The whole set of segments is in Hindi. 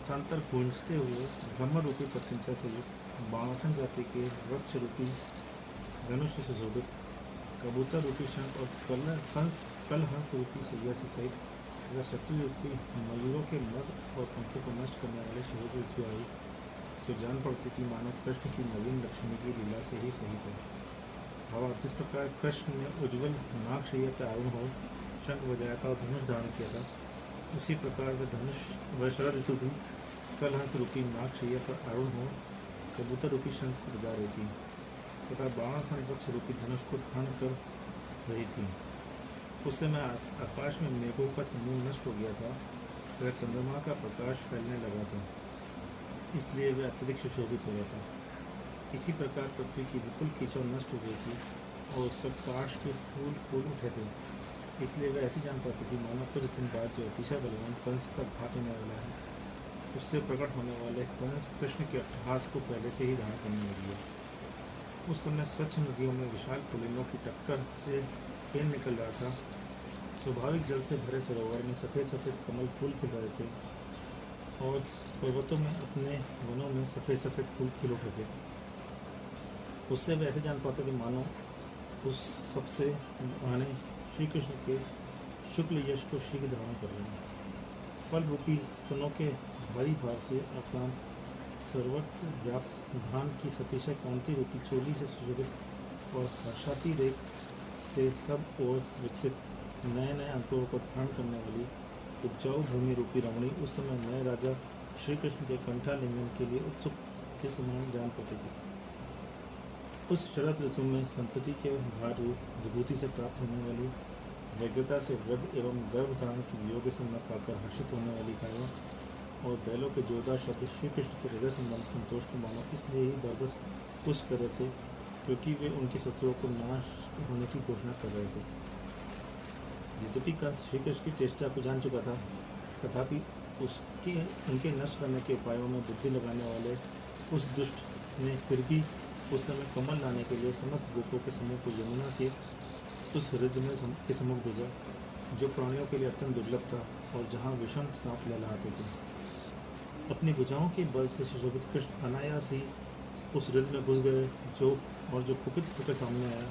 अर्थांतर गूंजते हुए ब्रह्म रूपी प्रत्यंचा से युक्त बाणासन जाति के वृक्ष रूपी धनुष से सुशोभित कबूतर रूपी शंख और कलहंस रूपी सैया से सहित तथा शत्रु रूपी मयूरों के मद और पंखों को नष्ट करने वाले शरीर ऋतु आई जो जान पड़ती थी मानो कृष्ण की नवीन लक्ष्मी की लीला से ही सहित है। भावा जिस प्रकार कृष्ण ने उज्ज्वल नागशैया के आरूढ़ हो शंख बजाया था और धनुष धारण किया था, उसी प्रकार वह शरद ऋतु भी कलहंस रूपी नागशैया पर आरूढ़ हो कबूतर रूपी शंख को बजा रही थी तथा बाणासन वृक्ष रूपी धनुष को धारण कर रही थी। उस समय आकाश में मेघों का समूह नष्ट हो गया था तथा चंद्रमा का प्रकाश फैलने लगा था, इसलिए वह अत्यधिक सुशोभित हो गया था। इसी प्रकार पृथ्वी की विपुल कीचड़ नष्ट हो गई थी और उस पर काश के फूल उठे थे, इसलिए वह ऐसी जान पाती थी मानो कुछ दिन बाद जो अतिशय बलवान कंस का घात होने वाला है उससे प्रकट होने वाले कंस कृष्ण के अट्टहास को पहले से ही धारण करने लगी है। उस समय स्वच्छ नदियों में विशाल पुलिंगों की टक्कर से फेन निकल रहा था। स्वाभाविक जल से भरे सरोवर में सफ़ेद सफ़ेद कमल फूल खिल रहे थे और पर्वतों में अपने वनों में सफ़ेद सफ़ेद फूल खिल उठे थे। उससे वे ऐसे जान पाते थे मानो उस सबसे माने श्री कृष्ण के शुक्ल यश को शीघ्र धारण कर रहे हैं। फल रूपी स्तनों के भारी भार से आक्रांत सर्वत्र व्याप्त धान की सतिशय कांति रूपी चोली से सुशोभित और हर्षाती रेख से सब ओर विकसित नए नए अंकुरों को धारण करने वाली उपजाऊ भूमि रूपी रमणी उस समय नए राजा श्री कृष्ण के कंठालिंगन के लिए उत्सुक के समान जान पड़ती थी। उस शरद ऋतु में संतति के भार रूप विभूति से प्राप्त होने वाली व्यग्रता से वृद्ध एवं गर्भधारण की योग से न पाकर हर्षित होने वाली गायों और बैलों के जोरदार शब्द श्री कृष्ण के हृदय संबंध संतोष को मानो इसलिए ही बरबस पुष्ट कर रहे थे क्योंकि वे उनके शत्रुओं को नाश होने की घोषणा कर रहे थे। यद्यपि कंस श्री कृष्ण की चेष्टा को जान चुका था, तथापि उनके नष्ट करने के उपायों में बुद्धि लगाने वाले उस दुष्ट ने फिर भी उस समय कमल लाने के लिए समस्त गोपों के समूह को यमुना के उस हृदय में के सम्मुख भेजा जो प्राणियों के लिए अत्यंत दुर्लभ था और जहाँ विषम सांप लहलाते थे। अपनी भुजाओं के बल से सुशोभित कृष्ण अनायास ही उस हृदय में घुस गए जो कुपित होकर सामने आया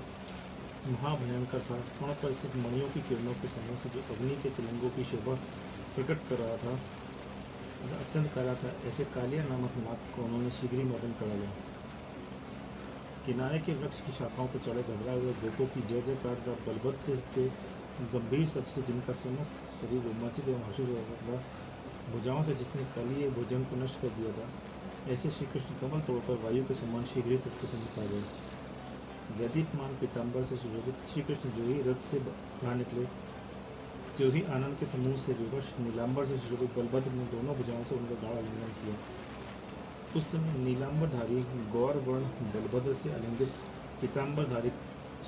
महाभयंकर था। कोण पर स्थित मणियों की किरणों के समूह से जो अग्नि के तिलंगों की शोभा प्रकट कर रहा था अत्यंत काला था। ऐसे कालिया नामक नाग को उन्होंने शीघ्र ही मदन करा लिया। किनारे के वृक्ष की शाखाओं पर चढ़े घबराए हुए गोपों की जय जयकार तथा बलभद्र के गंभीर सबसे जिनका समस्त शरीर रोमांचित एवं हर्षित हो था, भुजाओं से जिसने कालीय भोजन को नष्ट कर दिया था, ऐसे श्री कृष्ण कमल तोड़कर वायु के समान शीघ्र ही तट के समीप आ गए। यदीपमान पीताम्बर से सुशोभित श्री कृष्ण जो ही रथ से बाहर निकले त्यों ही आनंद के समूह से विवश नीलांबर से सुशोभित बलभद्र ने दोनों भुजाओं से उनका गाढ़ आलिंगन किया। उस समय नीलांबरधारी गौर वर्ण बलभद्र से आलिंगित पीताम्बरधारी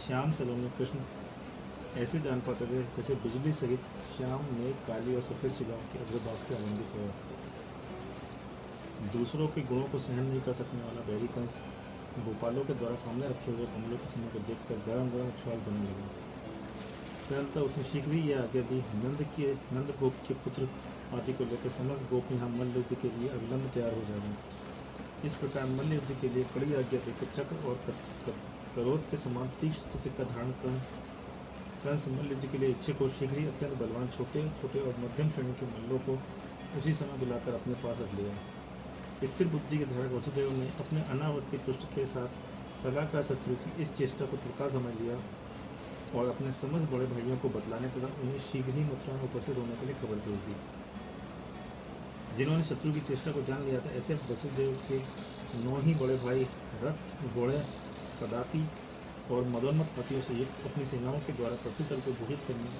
श्याम सलोने कृष्ण ऐसे जान पाते थे जैसे बिजली सहित श्याम मेघ काली और सफ़ेद शिलाओं के अग्रभाग से आलिंगित हुआ। दूसरों के गुणों को सहन नहीं कर सकने वाला बैरी कंस गोपालों के द्वारा सामने रखे हुए कमलों के समूह को देखकर गरम गरम उछाल देने लगा। तदनंतर उसने शीघ्र ही यह आज्ञा दी नंद गोप के पुत्र आदि को लेकर समस्त गोप यहाँ मल्ल युद्ध के लिए अविलंब तैयार हो जाएंगे। इस प्रकार मल्ल युद्ध के लिए कड़ी आज्ञा देकर चक्र और करोध के समान तीक्ष्ण स्थिति का धारण कर कंस मल्ल युद्ध के लिए इच्छुक को शीघ्र ही अत्यंत बलवान छोटे छोटे और मध्यम श्रेणी के मल्लों को उसी समय बुलाकर अपने पास रख लिया। स्थिर बुद्धि के धारक वसुदेव ने अपने अनावर्ती पुष्ट के साथ सलाहकार शत्रु की इस चेष्टा को तत्काल समझ लिया और अपने समस्त बड़े भाइयों को बतलाने तथा उन्हें शीघ्र ही मथुरा में उपस्थित होने के लिए खबर भेज दी। जिन्होंने शत्रु की चेष्टा को जान लिया था, ऐसे वसुदेव के 9 ही बड़े भाई रथ घोड़े पदाती और मदोन्मत हाथियों से युक्त अपनी सेनाओं के द्वारा पृथ्वी तल को भूषित करने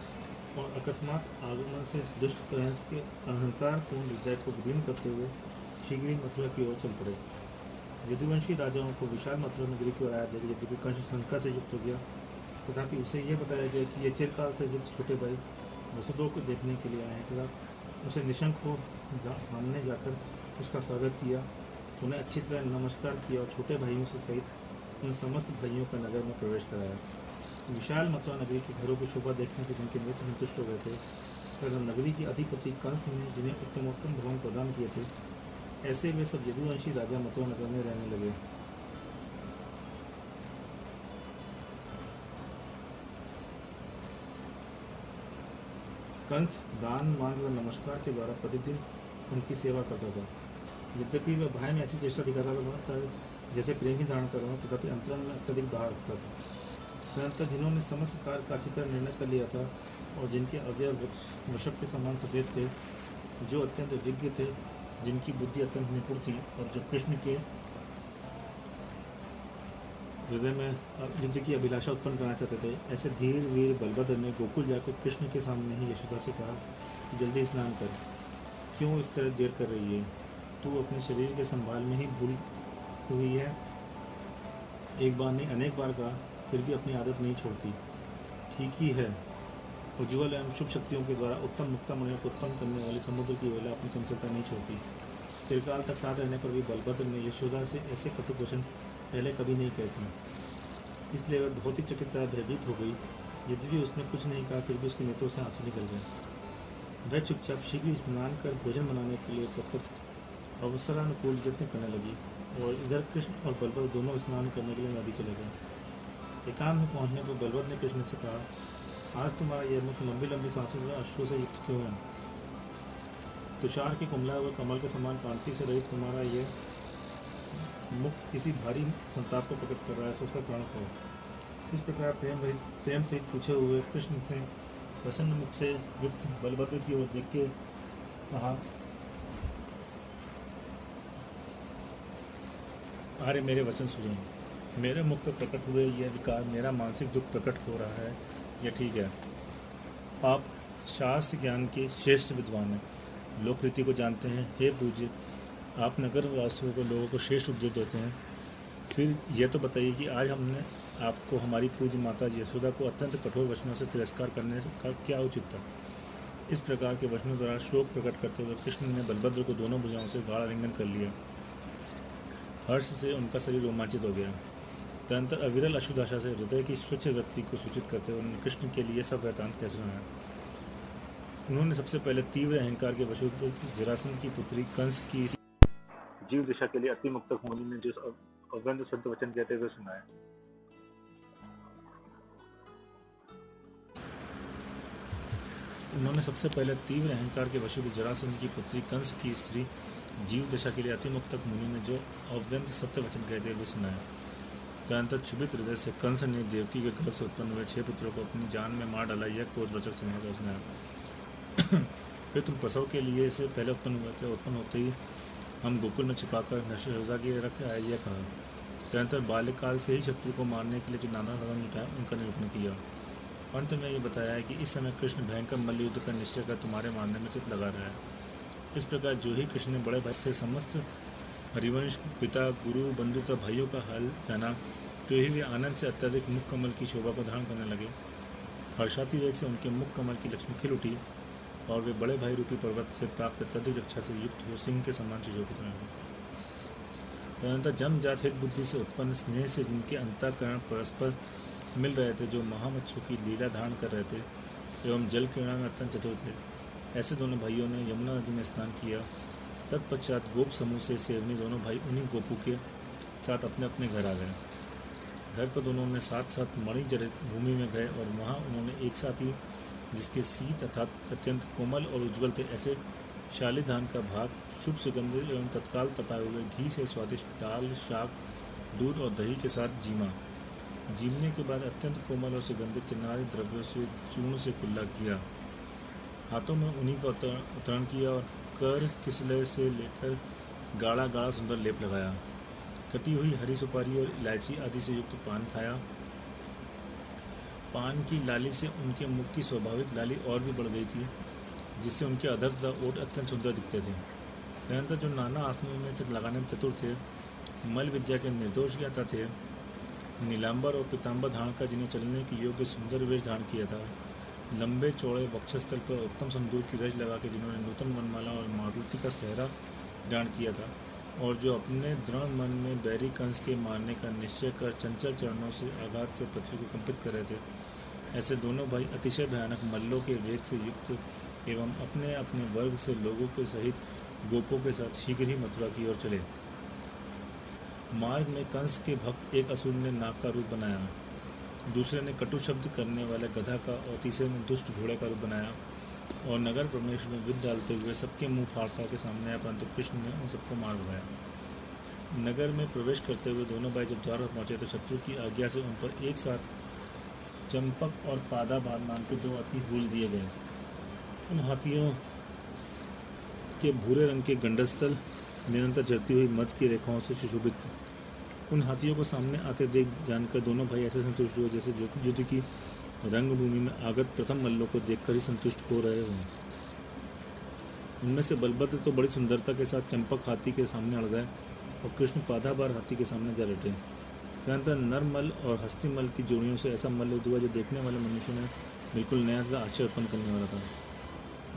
और अकस्मात आगमन से दुष्ट कंस के अहंकारपूर्ण हृदय को विदीर्ण करते हुए शीघ्र ही मथुरा की ओर चल पड़े। यदुवंशी राजाओं को विशाल मथुरा नगरी की ओर आया देख यद्यपि कंस शंका से युक्त हो गया, तथापि उसे यह बताया गया कि ये चिरकाल से युक्त छोटे भाई वसुदेव को देखने के लिए आए हैं तथा उसे निशंक हो सामने जाकर उसका स्वागत किया, उन्हें अच्छी तरह नमस्कार किया और छोटे भाइयों से सहित उन समस्त भाइयों का नगर में प्रवेश कराया। विशाल मथुरा नगरी के घरों की शोभा देखने से जिनके नेत्र संतुष्ट हो गए थे तथा नगरी की अधिपति कंस ने जिन्हें उत्तमोत्तम भवन प्रदान किए थे, ऐसे वे सब यदुवंशी राजा मथुरा नगर में रहने लगे। कंस दान मान तथा नमस्कार के द्वारा प्रतिदिन उनकी सेवा करता था। यद्यपि वह भाई में ऐसी चेष्टा दिखाता था जैसे प्रेम ही धारण कर रहा हो, तथापि अंतरंग में अत्यधिक दाह रखता था। तदनंतर जिन्होंने समस्त कार्य का अच्छी तरह निर्णय कर लिया था और जिनके अवयव वृषभ के समान सफेद थे, जो अत्यंत विज्ञ थे, जिनकी बुद्धि अत्यंत निपुण थी और जो कृष्ण के हृदय में युद्ध की अभिलाषा उत्पन्न करना चाहते थे, ऐसे धीर वीर बलभद्र ने गोकुल जाकर कृष्ण के सामने ही यशोदा से कहा, जल्दी स्नान कर, क्यों इस तरह देर कर रही है? तू अपने शरीर के संभाल में ही भूल हुई है। एक बार नहीं अनेक बार कहा, फिर भी अपनी आदत नहीं छोड़ती। ठीक ही है, उज्ज्वल एवं शुभ शक्तियों के द्वारा उत्तम मुक्तामणियों को उत्पन्न करने वाली समुद्र की वेला अपनी चंचलता नहीं छोड़ती। चिरकाल तक साथ रहने पर भी बलभद्र ने यशोदा से ऐसे कटु वचन पहले कभी नहीं कहे थे, इसलिए वह बहुत ही चकित भयभीत हो गई। यद्यपि उसने कुछ नहीं कहा, फिर भी उसके नेत्रों से आंसू निकल गए। वह चुपचाप शीघ्र स्नान कर भोजन बनाने के लिए प्रकृत अवसरानुकूल यत्न करने लगी और इधर कृष्ण और बलभद्र दोनों स्नान करने के लिए नदी चले गए। एकांत में पहुंचने पर बलभद्र ने कृष्ण से कहा, आज तुम्हारा यह मुख लंबी लंबी सांसों से अश्रु से युक्त क्यों है? तुषार के कुमला हुए कमल के समान कांति से रहित तुम्हारा यह मुख किसी भारी संताप को प्रकट कर रहा है, उसका कारण कहो। इस प्रकार प्रेम से पूछे हुए कृष्ण ने प्रसन्न मुख से युक्त बलभद्र की ओर देख के कहा, आर्य मेरे वचन सुनिए। मेरे मुख पर प्रकट हुए यह विकार मेरा मानसिक दुख प्रकट हो रहा है, यह ठीक है। आप शास्त्र ज्ञान के श्रेष्ठ विद्वान हैं, लोक रीति को जानते हैं। हे पूज्य, आप नगर वासियों को लोगों को श्रेष्ठ उपदेश देते हैं, फिर यह तो बताइए कि आज हमने आपको हमारी पूज्य माता यशोदा को अत्यंत कठोर वचनों से तिरस्कार करने का क्या उचित था? इस प्रकार के वचनों द्वारा शोक प्रकट करते हुए कृष्ण ने बलभद्र को दोनों भुजाओं से गाढ़ आलिंगन कर लिया। हर्ष से उनका शरीर रोमांचित हो गया। तदनंतर अविरल अशुदाशा से हृदय की स्वच्छ वृत्ति को सूचित करते हुए उन्होंने कृष्ण के लिए सब वृत्तांत कह सुनाया। उन्होंने सबसे पहले तीव्र अहंकार के वशुद्ध जरासंध की पुत्री कंस की जीव दिशा के लिए अति मुक्तक होने में जो अव्यंग शुद्ध वचन कहते हुए सुनाया। उन्होंने सबसे पहले तीव्र अहंकार के वशुद्ध जरासंध की पुत्री कंस की स्त्री जीव दशा के लिए अति मुक्तक मुनि ने जो अव्यंग सत्य वचन कहते हुए सुनाया। तदनंतर क्षुभित हृदय से कंस ने देवकी के गर्भ से उत्पन्न हुए 6 पुत्रों को अपनी जान में मार डाला, यह क्रोधवचक समाचार सुनाया। फिर तुम प्रसव के लिए से पहले उत्पन्न हुए थे, उत्पन्न होते ही हम गोकुल में छिपाकर नशा के रख आए, यह कहा। तदनंतर बाल्यकाल से ही शत्रु को मारने के लिए जो नाना साधन जुटाया उनका निरूपण किया। अंत में ये बताया है कि इस समय कृष्ण भयंकर मल्ल युद्ध का निश्चय कर तुम्हारे मारने में चित लगा रहा है। इस प्रकार जो ही कृष्ण ने बड़े भाई से समस्त हरिवंश पिता गुरु बंधु तथा भाइयों का हाल जाना, तो ही वे आनंद से अत्यधिक मुख कमल की शोभा को धारण करने लगे। हर्षातिरेक से उनके मुख कमल की लक्ष्मी खिल उठी और वे बड़े भाई रूपी पर्वत से प्राप्त अत्यधिक रक्षा से युक्त हो सिंह के समान सुशोभित हुए। तदनंतर जन्मजात हित बुद्धि से उत्पन्न स्नेह से जिनके अंतःकरण परस्पर मिल रहे थे, जो महामच्छों की लीला धारण कर रहे थे एवं जल क्रीड़ा में अत्यंत चतुर थे, ऐसे दोनों भाइयों ने यमुना नदी में स्नान किया। तत्पश्चात गोप समूह से सेवनी दोनों भाई उन्हीं गोपू के साथ अपने अपने घर आ गए। घर पर दोनों ने साथ साथ मणिजरित भूमि में गए और वहाँ उन्होंने एक साथ ही जिसके शीत अर्थात अत्यंत कोमल और उज्ज्वल थे ऐसे शाली धान का भात, शुभ सुगंधित एवं तत्काल तपाए हुए घी से स्वादिष्ट दाल, शाक, दूध और दही के साथ जीमा, जीमने के बाद अत्यंत कोमल और सुगंधित चिन्नारी द्रव्यों से चूर्ण से कुल्ला किया। हाथों में उन्हीं का उतरण किया और कर किसले से लेकर गाढ़ा गाढ़ा सुंदर लेप लगाया। कटी हुई हरी सुपारी और इलायची आदि से युक्त पान खाया। पान की लाली से उनके मुख की स्वाभाविक लाली और भी बढ़ गई थी, जिससे उनके अधर तथा ओठ अत्यंत सुंदर दिखते थे। तदनंतर जो नाना आसनों में चित लगाने में चतुर थे, मल विद्या के निर्दोष ज्ञाता थे, नीलांबर और पीताम्बर धारण का जिन्हें चलने की योग्य सुंदर वेश धारण किया था, लंबे चौड़े वक्षस्थल पर उत्तम संदूक की रज लगा के जिन्होंने नूतन वनमाला और मारुति का सेहरा धारण किया था, और जो अपने दृढ़ मन में बैरी कंस के मारने का निश्चय कर चंचल चरणों से आघात से पृथ्वी को कंपित कर रहे थे, ऐसे दोनों भाई अतिशय भयानक मल्लों के वेग से युक्त एवं अपने अपने वर्ग से लोगों के सहित गोपों के साथ शीघ्र ही मथुरा की ओर चले। मार्ग में कंस के भक्त एक असुर ने नाग का रूप बनाया, दूसरे ने कटु शब्द करने वाले गधा का और तीसरे ने दुष्ट घोड़े का रूप बनाया और नगर प्रवेश में विध डालते हुए सबके मुंह फाड़ फाड़ के सामने आया, परंतु कृष्ण ने उन सबको मार भगाया। नगर में प्रवेश करते हुए दोनों भाई जब द्वार पर पहुंचे तो शत्रु की आज्ञा से उन पर एक साथ चंपक और पादाभार नाम के 2 हाथी हुल दिए गए। उन हाथियों के भूरे रंग के गंडस्थल निरंतर झरती हुई मध की रेखाओं से सुशोभित थे। उन हाथियों को सामने आते देख जानकर दोनों भाई ऐसे संतुष्ट हुए जैसे युद्ध की रंगभूमि में आगत प्रथम मल्लों को देखकर ही संतुष्ट हो रहे हों। उनमें से बलभद्र तो बड़ी सुंदरता के साथ चंपक हाथी के सामने अड़ गए और कृष्ण पादाभार हाथी के सामने जा लटे। तदनंतर नरमल और हस्तिमल की जोड़ियों से ऐसा मल्ल युद्ध हुआ जो देखने वाले मनुष्यों ने बिल्कुल नया तथा आश्चर्य उत्पन्न करने वाला था।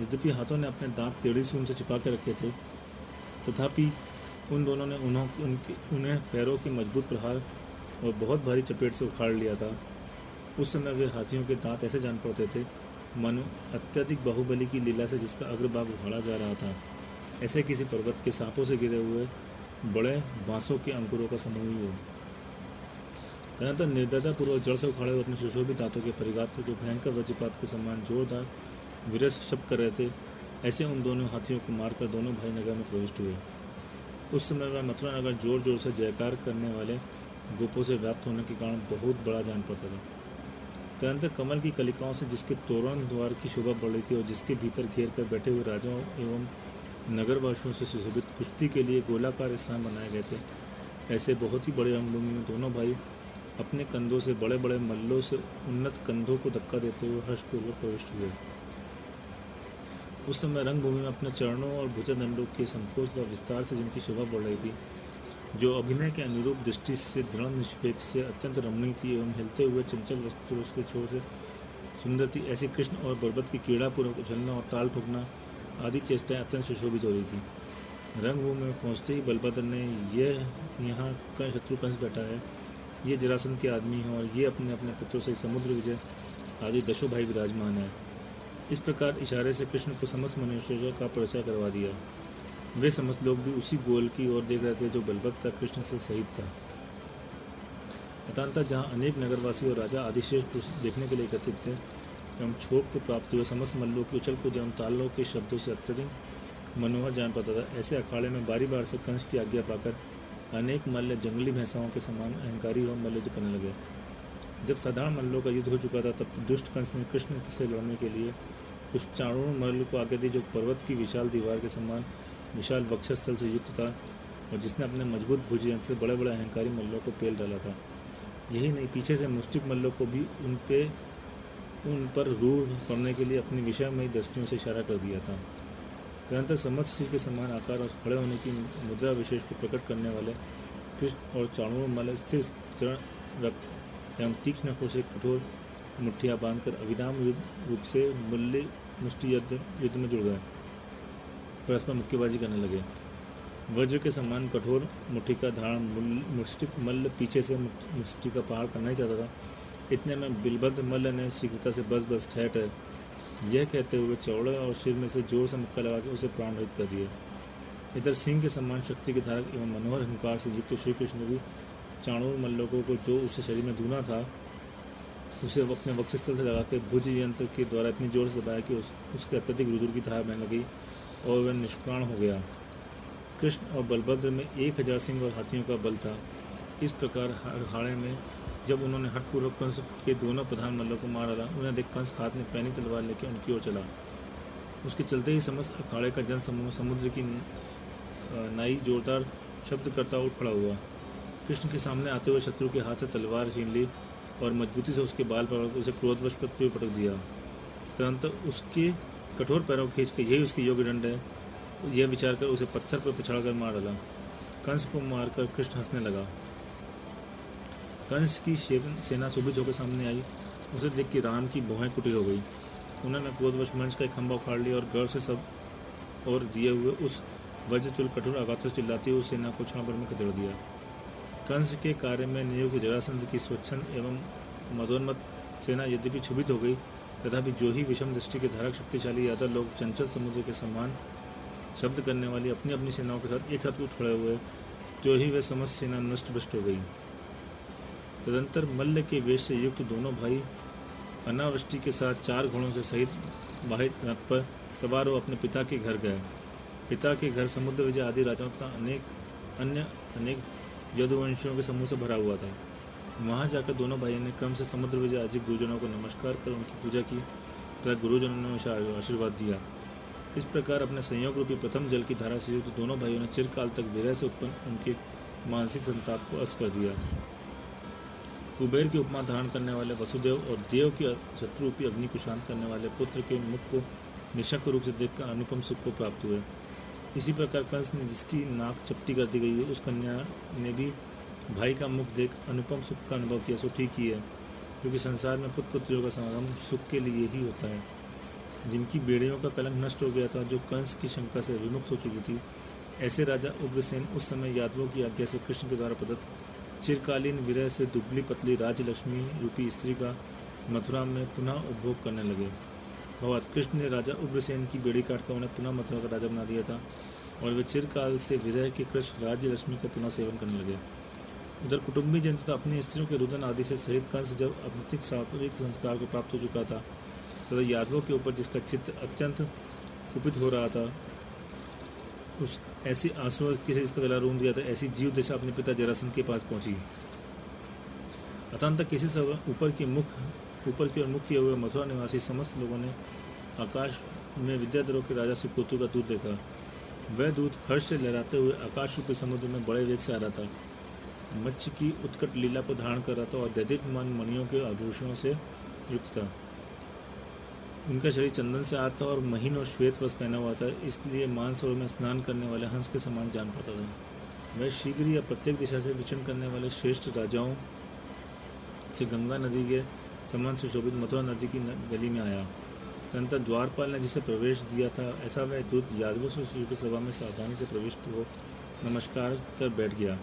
यद्यपि हाथों ने अपने दांत टेढ़ी से उनसे छिपा के रखे थे, तथापि उन दोनों ने उन्हें पैरों के मजबूत प्रहार और बहुत भारी चपेट से उखाड़ लिया था। उस समय वे हाथियों के दांत ऐसे जान पड़ते थे मानो अत्यधिक बाहुबली की लीला से जिसका अग्रभाग उखाड़ा जा रहा था, ऐसे किसी पर्वत के सांपों से गिरे हुए बड़े बांसों के अंकुरों का समूह ही हो। तदनंतर निर्दयतापूर्वक जड़ से उखाड़े हुए अपने सुशोभित दांतों के परिघात से जो भयंकर वज्रपात के समान जोरदार विरस शब्द कर रहे थे, ऐसे उन दोनों हाथियों को मारकर दोनों भाई नगर में प्रविष्ट हुए। उस समय वह मथुरा नगर जोर जोर से जयकार करने वाले गोपों से व्याप्त होने के कारण बहुत बड़ा जान पड़ता था। तदनंतर कमल की कलिकाओं से जिसके तोरण द्वार की शोभा बढ़ रही थी और जिसके भीतर घेर कर बैठे हुए राजाओं एवं नगरवासियों से सुशोभित कुश्ती के लिए गोलाकार स्थान बनाए गए थे, ऐसे बहुत ही बड़े रंगभूमि में दोनों भाई अपने कंधों से बड़े बड़े मल्लों से उन्नत कंधों को धक्का देते हुए हर्षपूर्वक प्रविष्ट हुए। उस समय रंगभूमि में अपने चरणों और भुजदंडों के संकोच व विस्तार से जिनकी शोभा बढ़ रही थी, जो अभिनय के अनुरूप दृष्टि से दृढ़ निष्पेक्ष से अत्यंत रमणीय थी एवं हिलते हुए चंचल वस्तु उसके छोर से सुंदर थी, ऐसी कृष्ण और बलभद्र की क्रीड़ापूर्वक उछलना और ताल ठोकना आदि चेष्टाएं अत्यंत सुशोभित हो रही थी। रंगभूमि में पहुँचते ही बलभद्र ने यहाँ का शत्रु कंस बैठा है, ये जरासंध के आदमी हैं और ये अपने अपने पुत्रों से समुद्र विजय आदि 10 भाई विराजमान है। इस प्रकार इशारे से कृष्ण को समस्त मनुष्यों का परिचय करवा दिया। वे समस्त लोग भी उसी गोल की ओर देख रहे थे जो बलभद्र कृष्ण से सहित था। अतः जहाँ अनेक नगरवासी और राजा आदिशेष देखने के लिए एकत्रित थे एवं छोप को प्राप्त हुए समस्त मल्लों की उछल कूद एवं तालों के शब्दों से अत्यधिक मनोहर जान पाता था, ऐसे अखाड़े में बारी बार से कंस की आज्ञा पाकर अनेक मल्ल जंगली भैंसाओं के समान अहंकारी और मल्लयुद्ध करने लगे। जब साधारण मल्लों का युद्ध हो चुका था तब दुष्ट कंस ने कृष्ण से लड़ने के लिए उस चाणूर मल्ल को आगे दी जो पर्वत की विशाल दीवार के समान विशाल वक्षस्थल से युक्त था और जिसने अपने मजबूत भुजयंत्र से बड़े बड़े अहंकारी मल्लों को पेल डाला था। यही नहीं, पीछे से मुष्टिक मल्लों को भी उन पर रूढ़ पड़ने के लिए अपनी विषयमयी दृष्टियों से इशारा कर दिया था। तदनंतर समस्त के समान आकार और खड़े होने की मुद्रा विशेष को प्रकट करने वाले कृष्ण और चाणूर मल्ल स्थिर चरण रख एवं तीक्ष्ण नखों से कठोर मुठ्ठियाँ बांधकर अविराम रूप से मुल्ली मुष्टि युद्ध में जुड़ गए, परस्पर मुक्केबाजी करने लगे। वज्र के समान कठोर मुट्ठी का धारण मुष्टिक मल्ल पीछे से मुष्टि का पहाड़ करना ही चाहता था। इतने में बिलभद्र मल्ल ने शीघ्रता से बस ठहर यह कहते हुए चौड़े और सिर में से जोर से मुक्का लगा के उसे प्राण रहित कर दिया। इधर सिंह के समान शक्ति के धारक एवं मनोहर अहंकार से युक्त श्री कृष्ण ने भी चाणूर मल्लों को जो उसे शरीर में धुना था उसे अपने वक्षस्थल से लगा के भुज यंत्र के द्वारा इतनी जोर से दबाया कि उसके अत्यधिक रुधिर की धार बहने लगी और वह निष्प्राण हो गया। कृष्ण और बलभद्र में 1000 सिंह और हाथियों का बल था। इस प्रकार अखाड़े में जब उन्होंने हठपूर्वक कंस के दोनों प्रधान मल्लों को मार डाला, उन्हें देख कंस हाथ में पैनी तलवार लेकर उनकी ओर चला। उसके चलते ही समस्त अखाड़े का जन समूह समुद्र की नाई जोरदार शब्द करता उठ खड़ा हुआ। कृष्ण के सामने आते हुए शत्रु के हाथ से तलवार छीन ली और मजबूती से उसके बाल पकड़ उसे क्रोधवश पृथ्वी पर पटक दिया। तुरंत उसके कठोर पैरों खींच के यही उसके योग्य दंड है, यह विचार कर उसे पत्थर पर पिछाड़कर मार डाला। कंस को मारकर कृष्ण हंसने लगा। कंस की सेना सुबह होकर सामने आई। उसे देख के राम की भौहें कुटिल हो गई। उन्होंने क्रोधवश मंच का एक खंभा उखाड़ लिया और गर्व से सब और दिए हुए उस वज्रतुल कठोर आघात से चिल्लाती हुई सेना को क्षण भर में खदेड़ दिया। कंस के कार्य में नियुक्त जरासंध की स्वच्छंद एवं मदोन्मत सेना यद्यपि क्षुभित हो गई, तथापि जो ही विषम दृष्टि के धारक शक्तिशाली यादव लोग चंचल समुद्र के समान शब्द करने वाली अपनी अपनी सेनाओं के साथ एक साथ उठ खड़े हुए, जो ही वह समस्त सेना नष्ट भ्रष्ट हो गई। तदंतर मल्ल के वेश से युक्त दोनों भाई अनावृष्टि के साथ 4 घोड़ों से सहित वाहिद रथ पर सवार हो अपने पिता के घर गए। पिता के घर समुद्र विजय आदि राजाओं तथा अनेक यदुवंशियों के समूह से भरा हुआ था। वहां जाकर दोनों भाइयों ने क्रम से समुद्र विजय आदि गुरुजनों को नमस्कार कर उनकी पूजा की तथा गुरुजनों ने उसे आशीर्वाद दिया। इस प्रकार अपने संयोग रूपी प्रथम जल की धारा से युक्त दोनों भाइयों ने चिरकाल तक विरह से उत्पन्न उनके मानसिक संताप को अस्त कर दिया। कुबेर की उपमा धारण करने वाले वसुदेव और देव की शत्रु रूपी अग्नि को शांत करने वाले पुत्र के मुख को निशक रूप से देखकर अनुपम सुख को प्राप्त हुए। इसी प्रकार कंस ने जिसकी नाक चपटी कर दी गई है, उस कन्या ने भी भाई का मुख देख अनुपम सुख का अनुभव किया। सो ठीक ही है, क्योंकि संसार में पुत्र पुत्रियों का समागम सुख के लिए ही होता है। जिनकी बेड़ियों का कलंक नष्ट हो गया था, जो कंस की शंका से विमुक्त हो चुकी थी, ऐसे राजा उग्रसेन उस समय यादवों की आज्ञा से कृष्ण के द्वारा प्रदत्त चिरकालीन विरह से दुबली पतली राजलक्ष्मी रूपी स्त्री का मथुरा में पुनः उपभोग करने लगे। भगवान कृष्ण ने राजा उग्रसेन की बेड़ी काटकर उन्हें पुनः मथुरा का राजा बना दिया था और वे चिरकाल से विरह के कृष्ण राज्यलक्ष्मी का पुनः सेवन करने लगे। उधर कुटुंबी जन तथा अपनी स्त्रियों के रुदन आदि से सहित कंस जब अमृतिक सात्विक संस्कार को प्राप्त हो चुका था, तथा यादवों के ऊपर जिसका चित्त अत्यंत कुपित हो रहा था, उस ऐसी आंसुओं से इसका गला रूंध दिया था, ऐसी जीव दशा अपने पिता जरासंध के पास पहुंची। अतंत किसी से ऊपर की ओर मुख किए हुए मथुरा निवासी समस्त लोगों ने आकाश में विद्याधरों के राजा सुकेतु का दूत देखा। वह दूत हर्ष से लहराते हुए आकाश रूपी समुद्र में बड़े वेग से आ रहा था। मत्स्य की उत्कट लीला को धारण कर रहा था और दैदीप्यमान मणियों के आभूषणों से युक्त था। उनका शरीर चंदन से आता और महीन और श्वेत वस्त्र पहना हुआ था, इसलिए मानसरोवर में स्नान करने वाले हंस के समान जान पाता था। वह शीघ्र ही प्रत्येक दिशा से विचरण करने वाले श्रेष्ठ राजाओं से गंगा नदी के समान सुशोभित मथुरा नदी की गली में आया। तदनंतर द्वारपाल ने जिसे प्रवेश दिया था, ऐसा वह दूत यादवों से युक्त सभा में सावधानी से प्रविष्ट हो नमस्कार कर बैठ गया।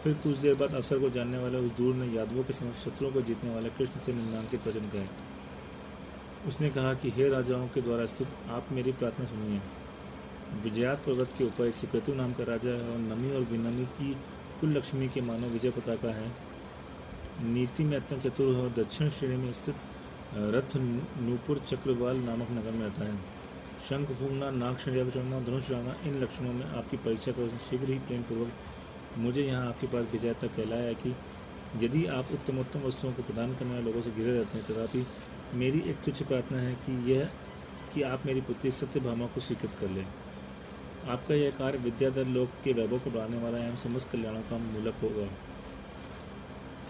फिर कुछ देर बाद अवसर को जानने वाले उस दूर ने यादवों के समक्ष शत्रुओं को जीतने वाले कृष्ण से निम्नांकित वचन कहे। उसने कहा कि हे राजाओं के द्वारा स्तुत, आप मेरी प्रार्थना सुनिए। विजयात पर्वत के ऊपर एक सुकेतु नाम का राजा है और नमी और विनमी की कुल लक्ष्मी के मानव विजय पताका है। नीति में अत्यंत चतुर और दक्षिण श्रेणी में स्थित रथ नूपुर चक्रवाल नामक नगर में रहता है। शंख फूंकना, नाग शंडिया बचाना, धनुष उड़ाना, इन लक्षणों में आपकी परीक्षा कर शीघ्र ही प्रेम पूर्वक मुझे यहाँ आपके पास भेजा तक कहलाया है कि यदि आप उत्तमोत्तम वस्तुओं को प्रदान करने वाले लोगों से घिरे रहते हैं, तथापि मेरी एक तुच्छ प्रार्थना है कि आप मेरी पुत्री सत्यभामा को स्वीकृत कर लें। आपका यह कार्य विद्याधर लोक के वैभव को बढ़ाने वाला एवं समस्त कल्याणों का मूलक होगा।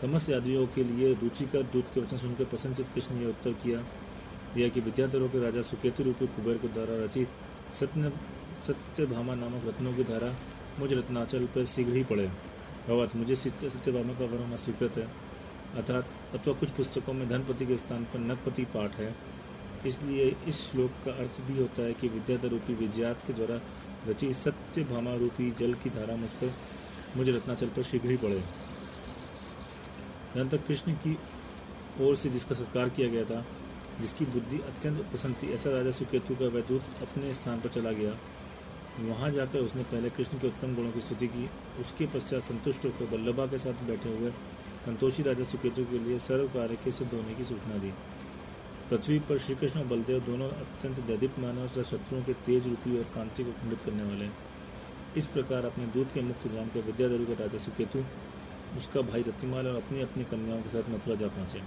समस्त यादवियों के लिए रुचिकर दूत के वचन सुनकर प्रसन्नचित्त कृष्ण ने उत्तर किया कि विद्याधरों के राजा सुकेतु रूपी कुबेर के द्वारा रचित सत्यभामा नामक रत्नों की धारा मुझ रत्नाचल पर शीघ्र ही पड़े। भगवत मुझे सत्यभामा का वर होना स्वीकृत है, अथवा कुछ पुस्तकों में धनपति के स्थान पर नगपति पाठ है। इसलिए इस श्लोक का अर्थ भी होता है कि विद्याधर रूपी विजयात के द्वारा रचित सत्यभामा रूपी जल की धारा मुझ रत्नाचल पर शीघ्र ही पड़े। अनंतर कृष्ण की ओर से जिसका सत्कार किया गया था, जिसकी बुद्धि अत्यंत प्रसन्न थी, ऐसा राजा सुकेतु का वह दूत अपने स्थान पर चला गया। वहां जाकर उसने पहले कृष्ण के उत्तम गुणों की स्तुति की। उसके पश्चात संतुष्ट होकर बल्लभा के साथ बैठे हुए संतोषी राजा सुकेतु के लिए सर्व कार्य के सिद्ध होने की सूचना दी। पृथ्वी पर श्री कृष्ण और बलदेव दोनों अत्यंत दैदीप्यमान और शत्रुओं के तेज रूपी और कांति को खंडित करने वाले हैं। इस प्रकार अपने दूत के मुक्त जानकर विद्याधर का राजा सुकेतु, उसका भाई रतिमाल और अपनी अपनी कन्याओं के साथ मथुरा जा पहुंचे।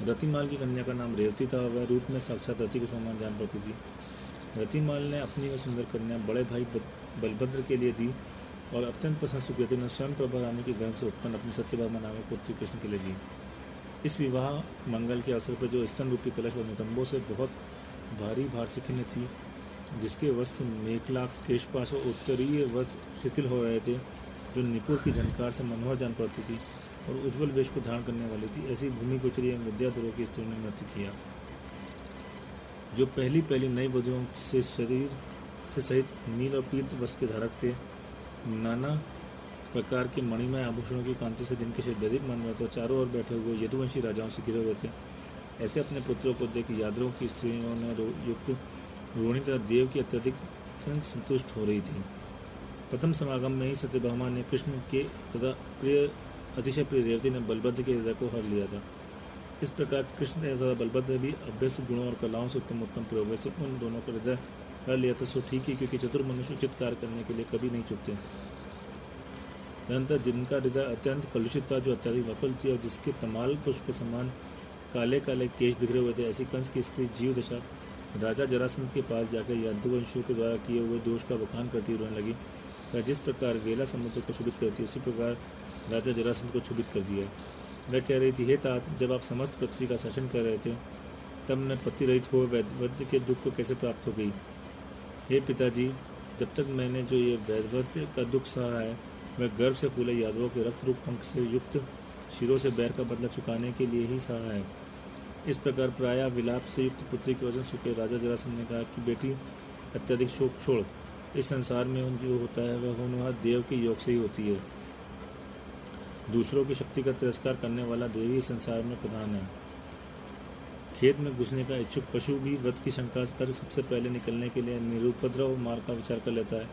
रतिमाल की कन्या का नाम रेवती था। वह रूप में साक्षात रति के समान जान पड़ती थी। रतिमाल ने अपनी वह सुंदर कन्या बड़े भाई बलभद्र के लिए दी और अत्यंत प्रसन्न सुकेतु ने स्वयं प्रभा रानी के गर्भ से उत्पन्न अपनी सत्यभामा नामक पुत्री कृष्ण के लिए दी। इस विवाह मंगल के अवसर पर जो स्तन रूपी कलश और नितंबों से बहुत भारी भार से खिन्न थी, जिसके वस्त्र मेखला, केशपाश और उत्तरीय वस्त्र शिथिल हो रहे थे, जो निपुण की झनकार से मनोहर जान पड़ती थी और उज्ज्वल वेश को धारण करने वाली थी, ऐसी भूमि गोचरी एवं विद्याधरों की स्त्रियों ने नृत्य किया। जो पहली नई वधुओं से शरीर से सहित नील और पीत वस्त्र के धारक थे, नाना प्रकार के मणिमय आभूषणों की कांति से जिनके शरीर दीप्यमान हुए थे, चारों ओर बैठे हुए यदुवंशी राजाओं से घिरे हुए थे, ऐसे अपने पुत्रों को देख यादवों की स्त्रियों ने युक्त रोहिणी तथा देव की अत्यधिक संतुष्ट हो रही थी। प्रथम समागम में ही सत्यभामा ने कृष्ण के तथा अतिशय प्रिय रेवती ने बलभद्र के हृदय को हर लिया था। इस प्रकार कृष्ण तथा बलभद्र भी अभ्यस्त गुणों और कलाओं से उत्तम प्रयोगों से उन दोनों का हृदय हर लिया था। सो ठीक ही, क्योंकि चतुर मनुष्य उचित कार्य करने के लिए कभी नहीं चुकते। तदनंतर जिनका हृदय अत्यंत कलुषित था, जो अत्यधिक व्याकुल थी और जिसके तमाल पुष्प के समान काले काले केश बिखरे हुए थे, ऐसी कंस की स्त्री जीव दशा राजा जरासंध के पास जाकर यादवंशियों के द्वारा किए हुए दोष का बखान करती रोने लगी। तथा जिस प्रकार वेला समुद्र को क्षुभित करती है, उसी प्रकार राजा जरासंध को क्षुभित कर दिया। वह कह रही थी, हे तात, जब आप समस्त पृथ्वी का शासन कर रहे थे, तब मैं पति रहित हो वैधव्य के दुख को कैसे प्राप्त हो गई। हे पिताजी, जब तक मैंने जो ये वैधव्य का दुख सहा है, वह गर्व से फूले यादवों के रक्त रूप पंख से युक्त शिरों से बैर का बदला चुकाने के लिए ही सहा है। इस प्रकार प्रायः विलाप से युक्त पुत्री के वचन सुनकर राजा जरासंध ने कहा कि बेटी, अत्यधिक शोक छोड़। इस संसार में जो होता है वह होनहार देव के योग से ही होती है। दूसरों की शक्ति का तिरस्कार करने वाला देव ही संसार में प्रधान है। खेत में घुसने का इच्छुक पशु भी व्रत की शंका कर सबसे पहले निकलने के लिए निरुपद्रव मार्ग का विचार कर लेता है,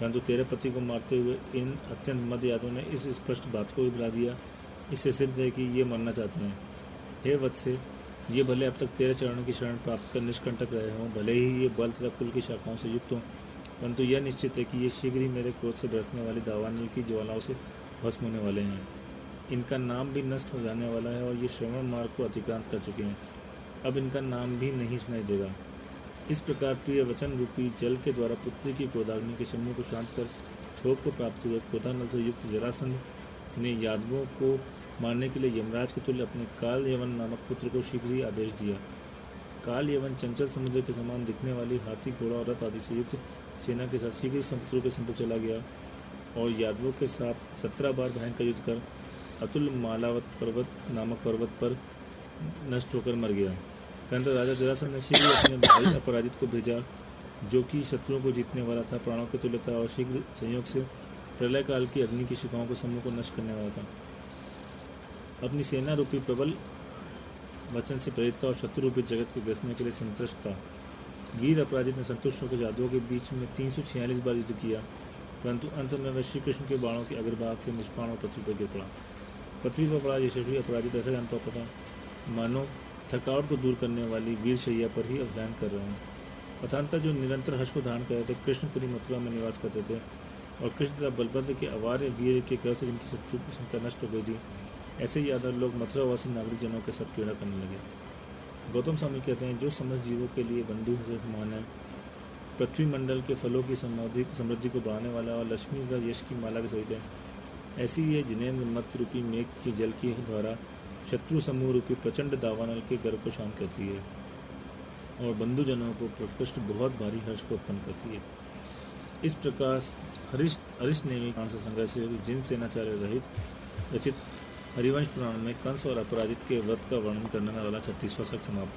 परंतु तेरे पति को मारते हुए इन अत्यंत मद यादों ने इस स्पष्ट बात को भी भुला दिया। इससे सिद्ध है कि ये मरना चाहते हैं। हे वत्से, ये भले अब तक तेरे चरणों की शरण प्राप्त कर निष्कंटक रहे हों, भले ही ये बल तथा कुल की शाखाओं से युक्त हों, परंतु यह निश्चित है कि ये शीघ्र ही मेरे क्रोध से बरसने वाली दावानल की ज्वालाओं से भस्म होने वाले हैं। इनका नाम भी नष्ट हो जाने वाला है और ये श्रवण मार्ग को अतिक्रांत कर चुके हैं। अब इनका नाम भी नहीं सुनाई देगा। इस प्रकार प्रिय वचन रूपी जल के द्वारा पुत्री की क्रोधाग्नि के शम्य को शांत कर क्षोभ को प्राप्त हुए क्रोधानल से युक्त जरासंध ने यादवों को मारने के लिए यमराज के तुल्य अपने काल यवन नामक पुत्र को शीघ्र ही आदेश दिया। काल यवन चंचल समुद्र के समान दिखने वाली हाथी, घोड़ा और रथ आदि से युक्त सेना के साथ शीघ्र समुद्रों के संपर्क चला गया और यादवों के साथ 17 बार भयंकर युद्ध कर अतुल मालावत पर्वत नामक पर्वत पर नष्ट होकर मर गया। तदनंतर राजा जरासंध ने शीघ्र अपने भाई अपराजित को भेजा, जो कि शत्रुओं को जीतने वाला था, प्राणों के तुल्य था और शीघ्र संयोग से प्रलय काल की अग्नि की शिखाओं को समूह को नष्ट करने वाला था। अपनी सेना रूपी प्रबल वचन से प्रेरित था और शत्रु रूपी जगत को ग्रसने के लिए संतुष्ट था। वीर अपराजित ने संतुष्ट होकर यादवों के बीच में 346 बार युद्ध किया, परंतु अंत में वह श्री कृष्ण के बाणों के अग्रभाग से निष्प्राण और पृथ्वी पर गिर पड़ा। पृथ्वी पर पड़ा यशस्वी अपराजित ऐसा जानता होता था मानो थकावट को दूर करने वाली वीर शैया पर ही अभियान कर रहे हैं। अथांता जो निरंतर हर्ष को धारण कर रहे थे, कृष्णपुरी मथुरा में निवास करते थे और कृष्ण तथा बलभद्र के अवार्य वीर के गर्व से जिनकी शत्रु की संख्या नष्ट हो गई थी, ऐसे ही यादव लोग मथुरावासी नागरिक जनों के साथ क्रीड़ा करने लगे। गौतम स्वामी कहते हैं, जो समस्त जीवों के लिए बंधु से समान है, पृथ्वी मंडल के फलों की समृद्धि को बढ़ाने वाला और लक्ष्मी तथा यश की माला के सहित है, ऐसी ये जिनेन्द्र मत रूपी मेघ के जल के द्वारा शत्रु समूह रूपी प्रचंड दावानल के गर्व को शांत करती है और बंधुजनों को प्रकृष्ट बहुत भारी हर्ष को उत्पन्न करती है। इस प्रकार हरीश नेमी से संग्रह से जिन सेनाचार्य रहित रचित हरिवंश पुराण में कंस और अपराजित के व्रत का वर्णन करने वाला 36वां सर्ग समाप्त।